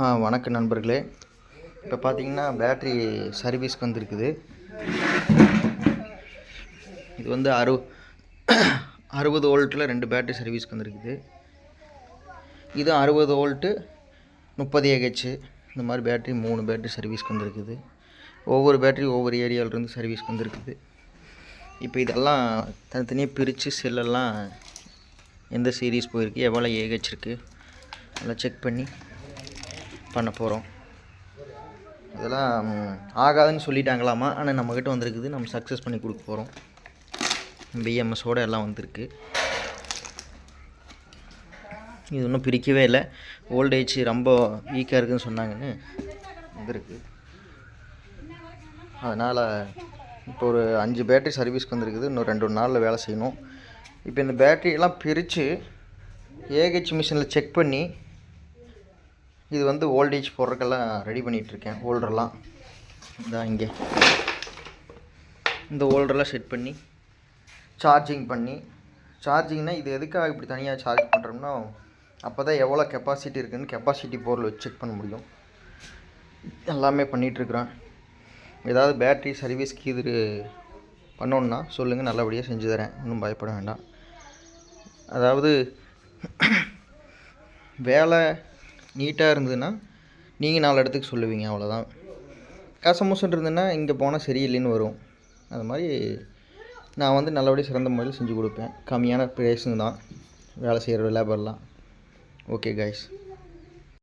வணக்கம் நண்பர்களே. இப்போ பார்த்தீங்கன்னா பேட்ரி சர்வீஸ்க்கு வந்திருக்குது. இது வந்து 60 வோல்ட்டில் 2 பேட்ரி சர்வீஸ்க்கு வந்திருக்குது. இது 60 வோல்ட்டு 30 ஏஹெச் இந்த மாதிரி பேட்ரி 3 பேட்ரி சர்வீஸ்க்கு வந்திருக்குது. ஒவ்வொரு பேட்ரி ஒவ்வொரு ஏரியாவிலேருந்து சர்வீஸ்க்கு வந்திருக்குது. இப்போ இதெல்லாம் தனித்தனியாக பிரித்து செல்லெல்லாம் எந்த சீரீஸ் போயிருக்கு, எவ்வளோ ஏஹெச் இருக்குது அதெல்லாம் செக் பண்ணி பண்ண போகிறோம். இதெல்லாம் ஆகாதுன்னு சொல்லிட்டாங்களாமா, ஆனால் நம்மக்கிட்ட வந்திருக்குது. நம்ம சக்ஸஸ் பண்ணி கொடுக்க போகிறோம். பிஎம்எஸோடு எல்லாம் வந்திருக்கு. இது இன்னும் பிரிக்கவே இல்லை. வோல்டேஜ் ரொம்ப வீக்காக இருக்குதுன்னு சொன்னாங்கன்னு வந்திருக்கு. அதனால் இப்போ ஒரு 5 பேட்ரி சர்வீஸ்க்கு வந்திருக்குது. இன்னும் 2 நாளில் வேலை செய்யணும். இப்போ இந்த பேட்டரியெல்லாம் பிரித்து ஏஹெச் மிஷினில் செக் பண்ணி இது வந்து வோல்டேஜ் போடுறதுக்கெல்லாம் ரெடி பண்ணிகிட்ருக்கேன். ஹோல்டரெல்லாம் இதான் இங்கே இந்த ஹோல்டரெல்லாம் செட் பண்ணி சார்ஜிங்னால் இது எதுக்காக இப்படி தனியாக சார்ஜ் பண்ணுறோம்னா, அப்போ தான் எவ்வளோ கெப்பாசிட்டி இருக்குதுன்னு கெப்பாசிட்டி பொருள் வச்சு செக் பண்ண முடியும். எல்லாமே பண்ணிகிட்ருக்குறேன். ஏதாவது பேட்ரி சர்வீஸ்க்கு இது பண்ணோன்னா சொல்லுங்கள், நல்லபடியாக செஞ்சு தரேன். ஒன்றும் பயப்பட வேண்டாம். அதாவது வேலை நீட்டாக இருந்ததுன்னா நீங்கள் 4 இடத்துக்கு சொல்லுவீங்க, அவ்வளோதான். கசமுசன்னு இருந்ததுன்னா இங்கே போனால் சரியில்லைன்னு வரும். அது மாதிரி நான் வந்து நல்லபடியாக சிறந்த முறையில் செஞ்சு கொடுப்பேன். கம்மியான ப்ரைஸுங்க தான் வேலை செய்கிற லேபர்லாம். Okay guys.